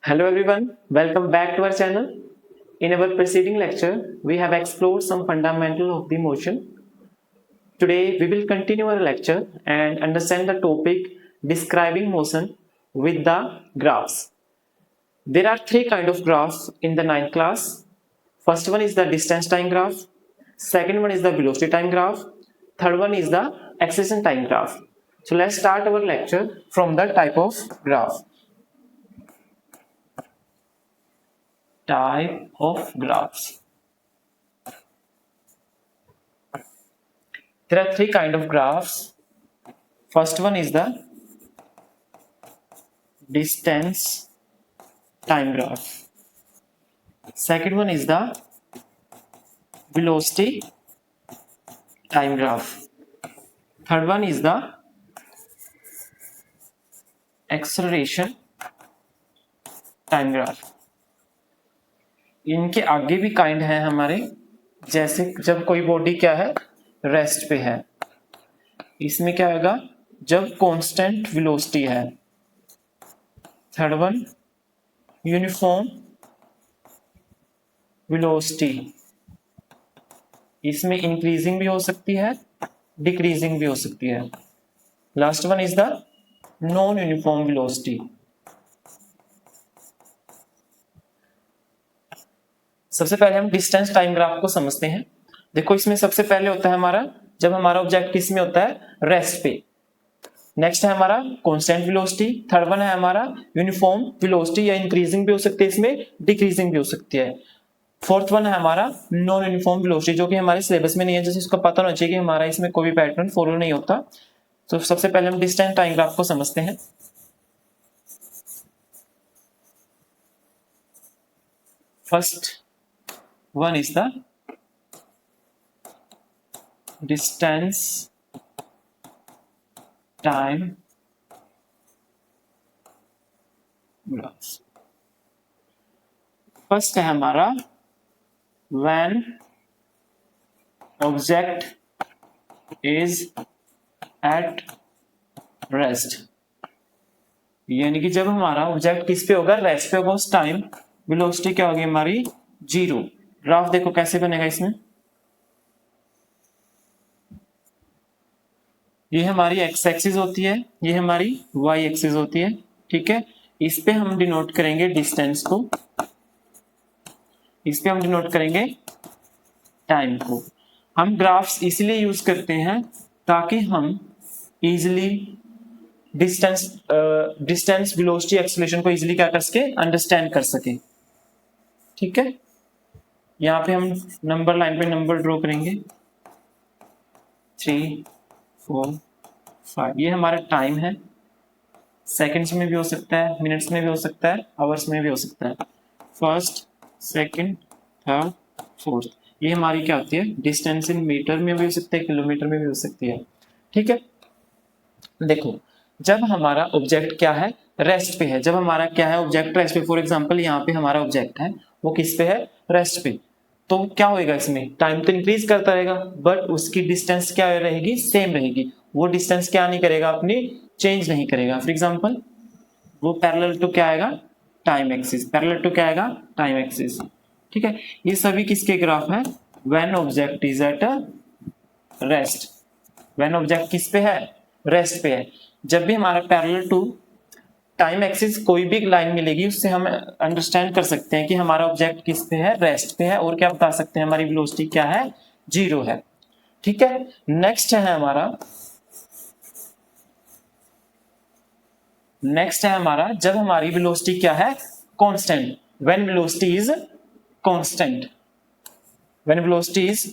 Hello everyone, welcome back to our channel. In our preceding lecture, we have explored some fundamentals of the motion. Today, we will continue our lecture and understand the topic describing motion with the graphs. There are three kinds of graphs in the ninth class. First one is the distance time graph. Second one is the velocity time graph. Third one is the acceleration time graph. So let's start our lecture from the type of graph. Type of graphs. There are three kinds of graphs. First one is the distance time graph. Second one is the velocity time graph. Third one is the acceleration time graph. इनके आगे भी kind है हमारे, जैसे जब कोई body क्या है, रेस्ट पे है, इसमें क्या होगा जब कांस्टेंट वेलोसिटी है. थर्ड वन यूनिफॉर्म वेलोसिटी, इसमें इंक्रीजिंग भी हो सकती है, डिक्रीजिंग भी हो सकती है. Last one is the non uniform velocity. सबसे पहले हम डिस्टेंस टाइम ग्राफ को समझते हैं. देखो, इसमें सबसे पहले होता है हमारा, जब हमारा ऑब्जेक्ट किस में होता है, रेस्ट पे. नेक्स्ट है हमारा कांस्टेंट वेलोसिटी. थर्ड वन है हमारा यूनिफॉर्म वेलोसिटी, या इंक्रीजिंग भी हो सकती है, इसमें डिक्रीजिंग भी हो सकती है. फोर्थ वन है हमारा नॉन यूनिफॉर्म वेलोसिटी, जो कि हमारे सिलेबस में नहीं है, जैसे इसको पता होना चाहिए कि हमारा इसमें कोई भी पैटर्न फॉलो नहीं होता. तो सबसे पहले हम डिस्टेंस टाइम ग्राफ को समझते हैं. First one is the distance time graph. First है हमारा when object is at rest, यानी कि जब हमारा ऑब्जेक्ट किस पे होगा, रेस्ट पे होगा, उस टाइम वेलोसिटी क्या होगी हमारी, जीरो. ग्राफ देखो कैसे बनेगा. इसमें ये हमारी एक्स एक्सिस होती है, ये हमारी वाई एक्सिस होती है. ठीक है, इस पे हम डिनोट करेंगे डिस्टेंस को, इस पे हम डिनोट करेंगे टाइम को. हम ग्राफ्स इसलिए यूज करते हैं ताकि हम इजिली डिस्टेंस वेलोसिटी एक्सेलरेशन को इजिली क्या कर सके, अंडरस्टैंड कर सके. ठीक है, यहाँ पे हम नंबर लाइन पे नंबर ड्रॉ करेंगे 3, 4, 5. ये हमारा टाइम है. सेकंड्स में भी हो सकता है, मिनट्स में भी हो सकता है, आवर्स में भी हो सकता है. फर्स्ट, सेकंड, थर्ड, फोर्थ, ये हमारी क्या होती है, डिस्टेंस इन मीटर में भी हो सकता है, किलोमीटर में भी हो सकती है. ठीक है, देखो जब हमारा ऑब्जेक्ट क्या है, रेस्ट पे है. जब हमारा क्या है, ऑब्जेक्ट रेस्ट पे, फॉर एग्जांपल यहाँ पे हमारा ऑब्जेक्ट है, वो किस पे है, रेस्ट पे. तो क्या होएगा, इसमें टाइम तो इंक्रीज करता रहेगा, बट उसकी डिस्टेंस क्या रहेगी, सेम रहेगी. वो डिस्टेंस क्या नहीं करेगा, अपनी चेंज नहीं करेगा. फॉर एग्जांपल वो पैरेलल टू क्या आएगा, टाइम एक्सिस. पैरेलल टू क्या आएगा, टाइम एक्सिस. ठीक है, ये सभी किसके ग्राफ है, when object is at rest. When object किस पे है, रेस्ट पे है. जब भी हमारा पैरेलल टू टाइम एक्सिस कोई भी लाइन मिलेगी, उससे हम अंडरस्टैंड कर सकते हैं कि हमारा ऑब्जेक्ट किस पे है, रेस्ट पे है, और क्या बता सकते हैं, हमारी वेलोसिटी क्या है, जीरो है. ठीक है, नेक्स्ट है हमारा जब हमारी वेलोसिटी क्या है, constant. When velocity is constant, when velocity is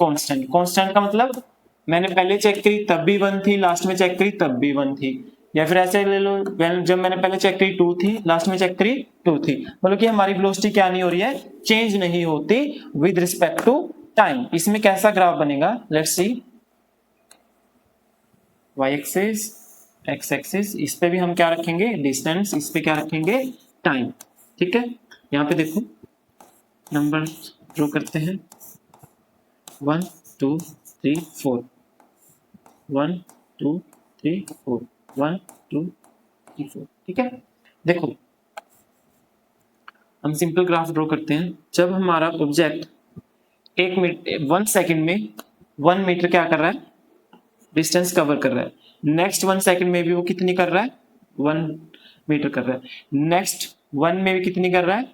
constant. Constant का मतलब मैंने पहले चेक करी तब भी 1 थी, लास्ट में चेक करी तब भी 1 थी. या फिर ऐसे ले लो, जब मैंने पहले चेक करी 2 थी, लास्ट में चेक करी 2 थी. मतलब कि हमारी वेलोसिटी क्या नहीं हो रही है, चेंज नहीं होती विद रिस्पेक्ट टू टाइम. इसमें कैसा ग्राफ बनेगा, let's see. Y axis, X axis, इस पे भी हम क्या रखेंगे, डिस्टेंस, इस पे क्या रखेंगे, टाइम. ठीक है, यहाँ पे देखो नंबर ड्रॉ करते हैं 1, 2, 3, 4. 1, 2, 3, 4. 1, 2, 4। ठीक है, देखो हम सिंपल ग्राफ ड्रॉ करते हैं। जब हमारा ऑब्जेक्ट 1 सेकंड में 1 मीटर क्या कर रहा है, डिस्टेंस कवर कर रहा है, नेक्स्ट 1 सेकंड में भी वो कितनी कर रहा है, 1 मीटर कर रहा है, नेक्स्ट 1 में भी कितनी कर रहा है,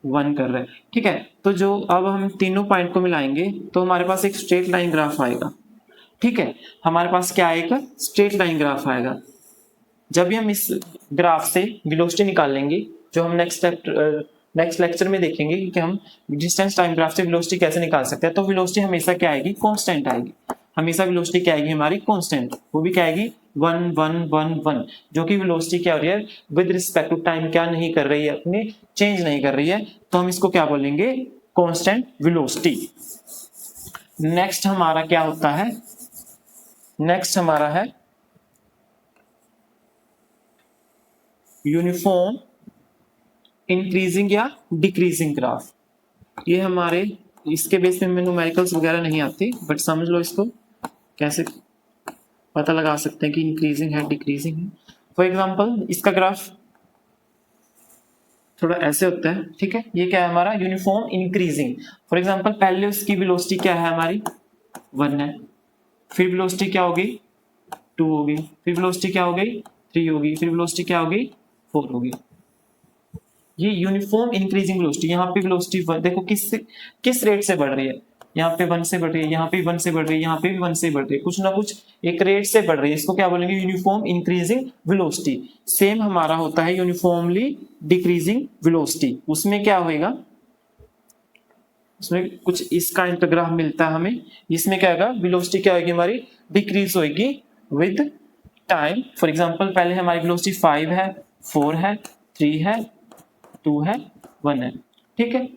1 कर रहा है। ठीक है, तो जो अब हम तीनों पॉइंट को मिलाएंगे तो हमारे पास एक स्ट्रेट लाइन ग्राफ आएगा। ठीक है, हमारे पास क्या आएगा, स्ट्रेट लाइन ग्राफ आएगा। जब भी हम इस ग्राफ से वेलोसिटी निकाल लेंगे, जो हम नेक्स्ट लेक्चर में देखेंगे कि हम डिस्टेंस टाइम ग्राफ से वेलोसिटी कैसे निकाल सकते हैं, तो वेलोसिटी हमेशा क्या आएगी, कांस्टेंट आएगी। हमेशा वेलोसिटी क्या आएगी हमारी, कांस्टेंट, वो भी क्या आएगी 1 1 1 1, जो कि वेलोसिटी क्या हो रही है, विद रिस्पेक्ट टू टाइम क्या नहीं कर रही है, अपने चेंज नहीं कर रही है, तो हम इसको क्या बोलेंगे, कांस्टेंट वेलोसिटी। नेक्स्ट हमारा क्या होता है, नेक्स्ट हमारा है यूनिफॉर्म इंक्रीजिंग या डिक्रीजिंग ग्राफ। ये हमारे इसके बेस पे न्यूमेरिकल्स वगैरह नहीं आती, बट समझ लो इसको कैसे पता लगा सकते हैं कि इंक्रीजिंग है डिक्रीजिंग है। फॉर एग्जांपल इसका ग्राफ थोड़ा ऐसे होता है। ठीक है, ये क्या है हमारा यूनिफॉर्म इंक्रीजिंग। फॉर एग्जांपल पहले उसकी वेलोसिटी क्या है हमारी, 1 है, फिर वेलोसिटी क्या होगी, 2 होगी, फिर वेलोसिटी क्या हो गई, 3 होगी, फिर वेलोसिटी क्या होगी, 4 होगी। ये यूनिफॉर्म इंक्रीजिंग वेलोसिटी। यहाँ पे वेलोसिटी देखो किस रेट से बढ़ रही है, यहाँ पे 1 से बढ़ रही है, यहाँ पे 1 से बढ़ रही है, यहाँ पे भी 1 से बढ़ रही है, कुछ ना कुछ एक रेट से बढ़ रही है। इसको क्या बोलेंगे, यूनिफॉर्म इंक्रीजिंग वेलोसिटी। सेम हमारा होता है यूनिफॉर्मली डिक्रीजिंग वेलोसिटी। उसमें क्या होगा, उसमें कुछ इसका इंटरग्राफ मिलता है हमें। इसमें क्या होगा, वेलोसिटी क्या होगी हमारी, डिक्रीज होगी विद टाइम। फॉर एग्जांपल पहले हमारी वेलोसिटी 5 है, 4 है, 3 है, 2 है, 1 है। ठीक है,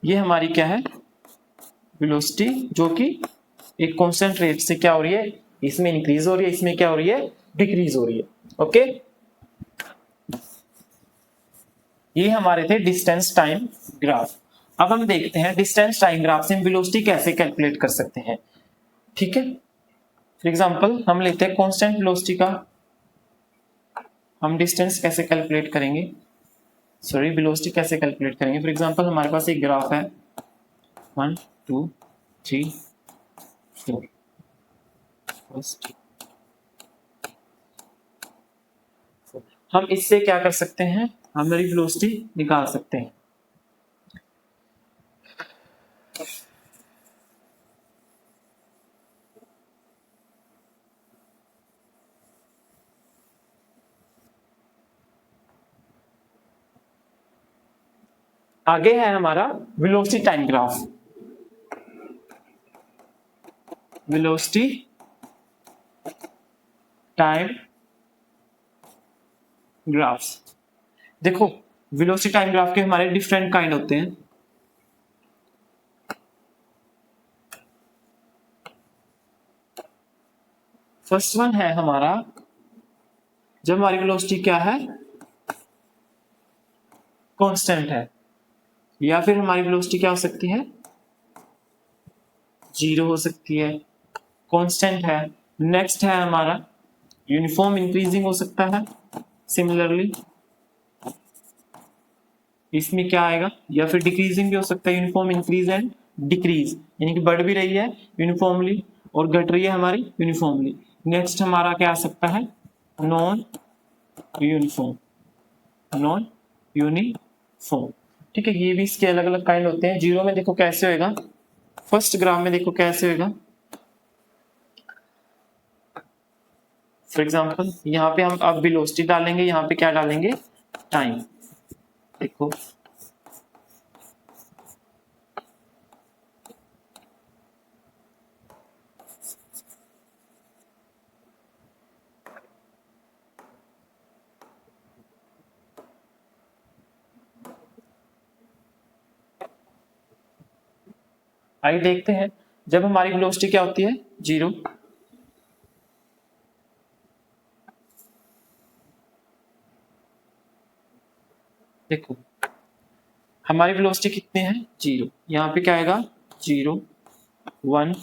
ये हमारी क्या है वेलोसिटी, जो कि एक कांस्टेंट रेट से क्या हो रही है, इसमें इंक्रीज हो रही है, इसमें क्या हो रही है, डिक्रीज हो रही है। ओके, ये हमारे थे डिस्टेंस टाइम ग्राफ। अब हम देखते हैं डिस्टेंस टाइम ग्राफ से हम वेलोसिटी कैसे कैलकुलेट कर सकते हैं। ठीक है, फॉर एग्जांपल हम लेते हैं कांस्टेंट वेलोसिटी का, हम डिस्टेंस कैसे कैलकुलेट करेंगे, सॉरी वेलोसिटी कैसे कैलकुलेट करेंगे। फॉर एग्जांपल हमारे पास एक ग्राफ है 1 2 3 4, फर्स्ट हम इससे क्या कर सकते हैं, हमारी वेलोसिटी निकाल सकते हैं। आगे है हमारा velocity time graph. Velocity time graphs, देखो वेलोसिटी टाइम ग्राफ के हमारे डिफरेंट काइंड होते हैं। फर्स्ट वन है हमारा, जब हमारी वेलोसिटी क्या है, कांस्टेंट है, या फिर हमारी वेलोसिटी क्या हो सकती है, 0 हो सकती है, कांस्टेंट है। नेक्स्ट है हमारा यूनिफॉर्म इंक्रीजिंग हो सकता है। सिमिलरली इसमें क्या आएगा, या फिर डिक्रीजिंग भी हो सकता है, यूनिफॉर्म इंक्रीज एंड डिक्रीज, यानी कि बढ़ भी रही है यूनिफॉर्मली और घट रही है हमारी यूनिफॉर्मली। नेक्स्ट हमारा क्या आ सकता है, नॉन यूनिफॉर्म, नॉन यूनिफॉर्म। ठीक है, ये भी इसके अलग अलग काइंड होते हैं। 0 में देखो कैसे होएगा, फर्स्ट ग्राफ में देखो कैसे होएगा। फॉर एग्जांपल यहाँ पे हम अब वेलोसिटी डालेंगे, यहाँ पे क्या डालेंगे, टाइम। देखो आइए देखते हैं, जब हमारी वेलोसिटी क्या होती है, 0, देखो हमारी वेलोसिटी कितनी है, 0, यहाँ पे क्या आएगा, 0 1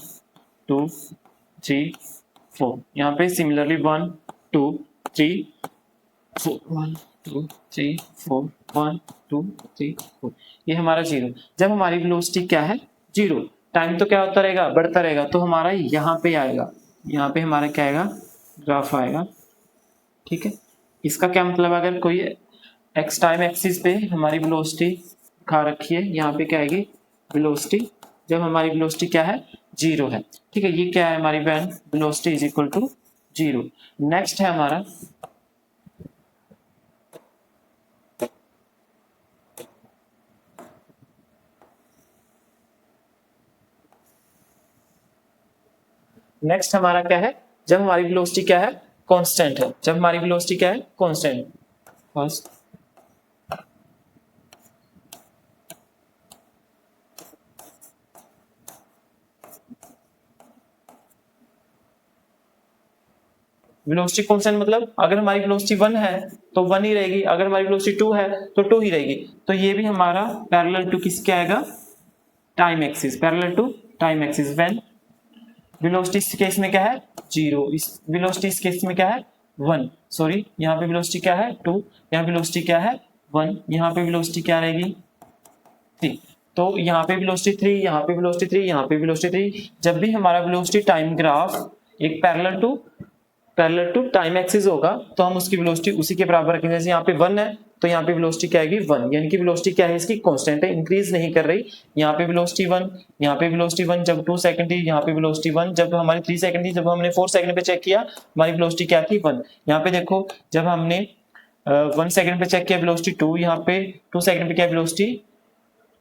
2 3 4, यहाँ पे सिमिलरली 1 2 3 4 1 2 3 4 1 2 3 4 ये हमारा 0। जब हमारी वेलोसिटी क्या है 0, टाइम तो क्या होता रहेगा बढ़ता रहेगा, तो हमारा यहाँ पे आएगा, यहाँ पे हमारा क्या आएगा ग्राफ आएगा। ठीक है, इसका क्या मतलब अगर कोई एक्स टाइम एक्सिस पे हमारी वेलोसिटी दिखा रखी है, यहाँ पे क्या आएगी वेलोसिटी, जब हमारी वेलोसिटी क्या है 0 है। ठीक है, ये क्या है हमारी when velocity is equal to 0। Next है हमारा क्या है, जब हमारी वेलोसिटी क्या है कांस्टेंट है, जब हमारी वेलोसिटी क्या है कांस्टेंट। फर्स्ट वेलोसिटी कांस्टेंट मतलब अगर हमारी वेलोसिटी 1 है तो 1 ही रहेगी, अगर हमारी वेलोसिटी 2 है तो 2 ही रहेगी। तो ये भी हमारा पैरेलल टू किसके आएगा time axis, parallel to time axis. When velocity इस केस में क्या है 0, इस वेलोसिटी इस केस में क्या है 1, सॉरी यहाँ पे वेलोसिटी क्या है 2, यहाँ वेलोसिटी क्या है 1, यहाँ पे वेलोसिटी क्या रहेगी 3, तो यहाँ पे वेलोसिटी 3, यहाँ पे वेलोसिटी 3, यहाँ पे वेलोसिटी 3। जब भी हमारा वेलोसिटी टाइम ग्राफ एक पैरेलल टू टाइम एक्सिस होगा तो हम उसकी वेलोसिटी उसी के बराबर रखेंगे। जैसे यहाँ पे 1 है तो यहाँ पे वेलोसिटी क्या आएगी 1, यानी कि वेलोसिटी क्या है इसकी कांस्टेंट है, इंक्रीज नहीं कर रही। यहाँ पे वेलोसिटी 1, यहाँ पे वेलोसिटी 1 जब 2 सेकंड थी, यहाँ पे वेलोसिटी 1 जब हमारी 3 सेकंड थी, जब हमने 4 सेकंड पे चेक किया हमारी वेलोसिटी क्या थी 1। यहाँ पे देखो जब हमने 1 सेकंड पे चेक किया वेलोसिटी 2, यहाँ पे 2 सेकंड पे क्या वेलोसिटी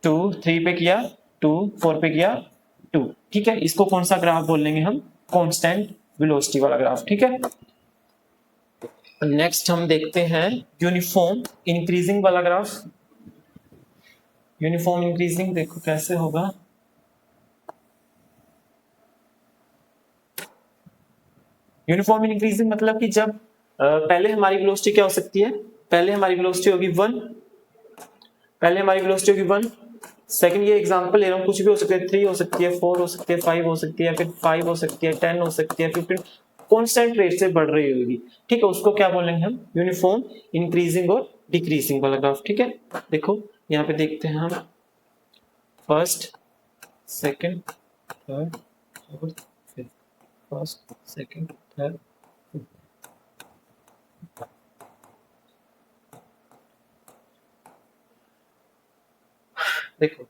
2, 3 पे किया 2, 4 पे किया 2। ठीक है, इसको कौन सा ग्राफ बोल लेंगे हम कांस्टेंट वेलोसिटी वाला ग्राफ। ठीक है, नेक्स्ट हम देखते हैं यूनिफॉर्म इंक्रीजिंग वाला ग्राफ। यूनिफॉर्म इंक्रीजिंग देखो कैसे होगा। यूनिफॉर्म इंक्रीजिंग मतलब कि जब पहले हमारी वेलोसिटी क्या हो सकती है, पहले हमारी वेलोसिटी होगी 1, पहले हमारी वेलोसिटी होगी 1 सेकंड, ये एग्जांपल ले रहा हूँ, कुछ भी हो सकता है 3 हो सकती है 4 हो सकती है 5 हो सकती है, फिर 5 हो सकती है 10 हो सकती है 15, कांस्टेंट रेट से बढ़ रही होगी। ठीक है, उसको क्या बोलेंगे हम यूनिफॉर्म इंक्रीजिंग और डिक्रीजिंग वाला ग्राफ। ठीक है, देखो यहाँ पे देखते हैं हम first second third fourth fifth, first second third देखो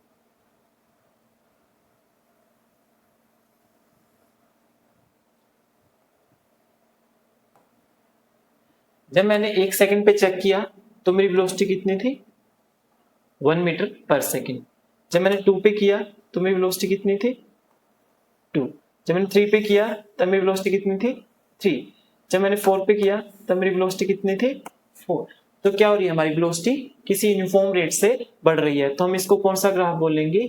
जब मैंने 1 सेकंड पे चेक किया तो मेरी वेलोसिटी कितनी थी 1 मीटर पर सेकंड। जब मैंने 2 पे किया तो मेरी वेलोसिटी कितनी थी 2। जब मैंने 3 पे किया तब मेरी वेलोसिटी कितनी थी 3। जब मैंने 4 पे किया तब मेरी वेलोसिटी कितनी थी 4। तो क्या हो रही है हमारी वेलोसिटी किसी यूनिफॉर्म रेट से बढ़ रही है, तो हम इसको कौन सा ग्राफ बोलेंगे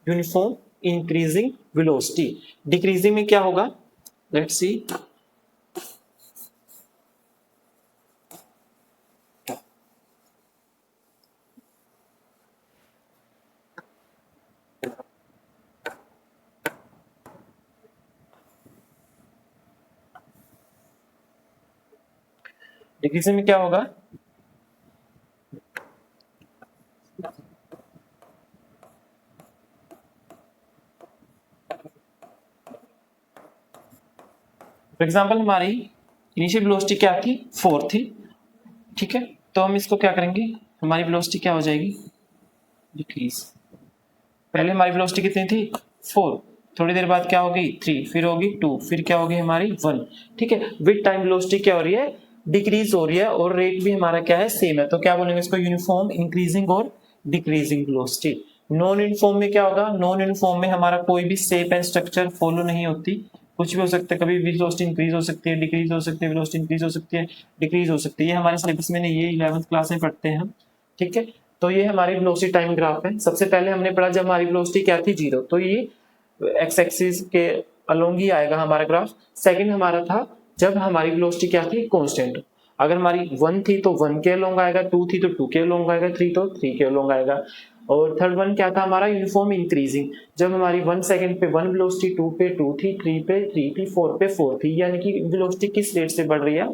यूनिफॉर्म इंक्रीजिंग वेलोसिटी। डिक्रीजिंग में क्या होगा लेट्स सी, डिक्रीजिंग में क्या होगा फॉर एग्जाम्पल हमारी इनिशियल वेलोसिटी क्या थी 4 थी। ठीक है, तो हम इसको क्या करेंगे हमारी वेलोसिटी क्या हो जाएगी डिक्रीज। पहले हमारी वेलोसिटी कितनी थी 4, थोड़ी देर बाद क्या होगी 3, फिर होगी 2, फिर क्या होगी हमारी 1। ठीक है, विद टाइम वेलोसिटी क्या हो रही है डिक्रीज हो रही है और रेट भी हमारा क्या है सेम है, तो क्या बोलेंगे इसको यूनिफॉर्म इंक्रीजिंग और डिक्रीजिंग वेलोसिटी। नॉन यूनिफॉर्म में क्या होगा, नॉन यूनिफॉर्म में हमारा कोई भी शेप एंड स्ट्रक्चर फॉलो नहीं होती, कुछ भी हो सकता है, कभी वेलोसिटी इंक्रीज हो सकती है डिक्रीज हो सकती है, वेलोसिटी इंक्रीज हो सकती है डिक्रीज हो सकती है, ये हमारे सिलेबस में नहीं है, 11th क्लास में पढ़ते हैं हम। ठीक है, तो ये हमारी वेलोसिटी टाइम ग्राफ है। सबसे पहले हमने पढ़ा जब हमारी वेलोसिटी क्या थी 0, तो ये एक्स एक्सिस के अलोंग ही आएगा हमारा ग्राफ। सेकंड हमारा था जब हमारी वेलोसिटी क्या थी कांस्टेंट, अगर हमारी 1 थी तो 1 के अलोंग आएगा, 2 थी तो 2 के अलोंग आएगा, 3 तो 3 के अलोंग आएगा। और थर्ड वन क्या था हमारा यूनिफॉर्म इंक्रीजिंग, जब हमारी 1 सेकंड पे 1 वेलोसिटी, 2 पे 2 थी, 3 पे 3 थी, 4 पे 4 थी, यानी कि वेलोसिटी किस रेट से बढ़ रही है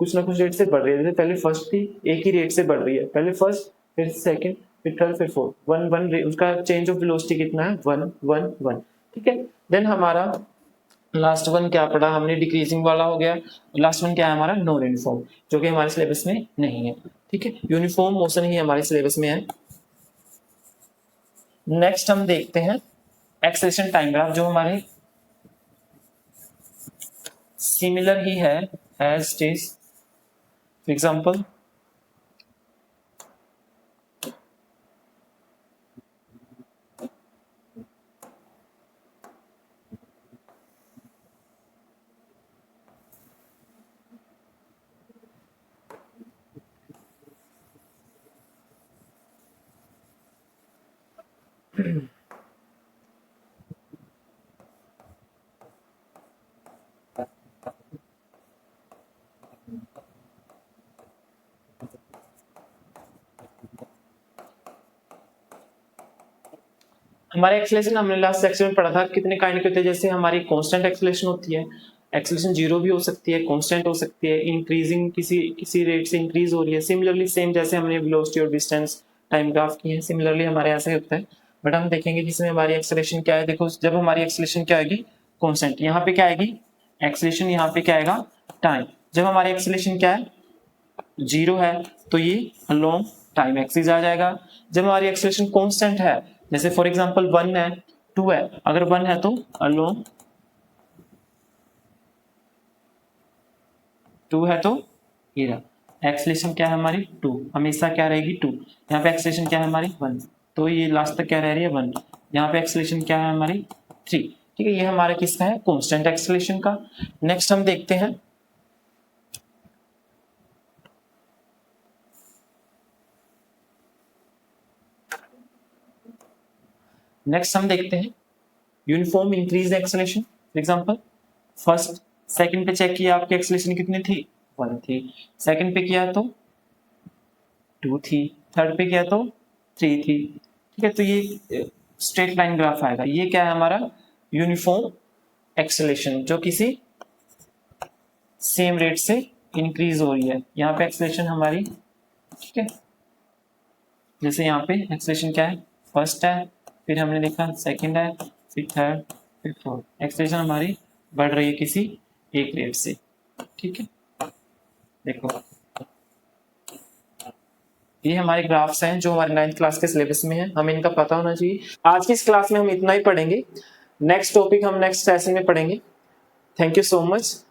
कुछ ना कुछ रेट से बढ़ रही है। जैसे पहले फर्स्ट थी, एक ही रेट से बढ़ रही है, पहले फर्स्ट, फिर सेकंड, फिर थर्ड, फिर फोर्थ, वन वन, उसका चेंज ऑफ वेलोसिटी कितना है, वन वन वन। ठीक है, देन हमारा लास्ट वन क्या पढ़ा हमने, डिक्रीजिंग वाला हो गया। लास्ट वन क्या है हमारा, नॉन यूनिफॉर्म, जो कि हमारे सिलेबस में नहीं है। ठीक है, यूनिफॉर्म मोशन ही हमारे सिलेबस में है। नेक्स्ट हम देखते हैं एक्सेलेरेशन टाइम ग्राफ, जो हमारे सिमिलर ही है as it is. For example हमारे एक्सेलेरेशन हमने लास्ट सेक्शन में पढ़ा था कितने काइंड के होते हैं। जैसे हमारी कांस्टेंट एक्सेलेरेशन होती है, एक्सेलेरेशन जीरो भी हो सकती है, कांस्टेंट हो सकती है, इंक्रीजिंग किसी रेट से इंक्रीज हो रही है। सिमिलरली सेम जैसे हमने वेलोसिटी और डिस्टेंस टाइम ग्राफ की है, सिमिलरली हमारे ऐसा ही होता है। बट हम देखेंगे जिसमें हमारी एक्सेलेरेशन क्या है। देखो जब हमारी एक्सेलेरेशन क्या आएगी, कांस्टेंट, यहाँ पे क्या आएगी एक्सेलेरेशन, यहाँ पे क्या आएगा टाइम। जब हमारी एक्सेलेरेशन क्या है, जीरो है, तो ये अलोंग टाइम एक्सिस आ जाएगा। जब हमारी एक्सेलेरेशन कांस्टेंट है, जैसे फॉर एग्जांपल 1 है, 2 है, अगर 1 है तो अलोंग, 2 है तो ये रहा। एक्सेलेरेशन क्या है हमारी 2, हमेशा क्या रहेगी 2। यहाँ पे एक्सेलेरेशन क्या है हमारी 1, तो ये लास्ट तक क्या रह रही है 1। यहाँ पे एक्सेलेरेशन क्या है हमारी 3। ठीक है, ये हमारा किसका है, कांस्टेंट एक्सेलेरेशन का। नेक्स्ट हम देखते हैं uniform increase acceleration. For example first second पे चेक किया, आपकी एक्सेलेरेशन कितनी थी, 1 थी। सेकंड पे किया तो 2 थी, थर्ड पे किया तो 3 थी। ठीक है, तो ये स्ट्रेट लाइन ग्राफ आएगा। ये क्या है हमारा यूनिफॉर्म एक्सेलेरेशन, जो किसी सेम रेट से इंक्रीज हो रही है। यहाँ पे एक्सेलेरेशन हमारी, ठीक है, जैसे यहाँ पे एक्सेलेरेशन क्या है, फर्स्ट है, फिर हमने देखा सेकंड है, फिर थर्ड, फिर फोर्थ। एक्सेलेरेशन हमारी बढ़ रही है किसी एक रेट से। ठीक है, देखो ये हमारे ग्राफ्स हैं जो हमारे 9th क्लास के सिलेबस में है, हमें इनका पता होना चाहिए। आज की इस क्लास में हम इतना ही पढ़ेंगे, नेक्स्ट टॉपिक हम नेक्स्ट सेशन में पढ़ेंगे। Thank you so much.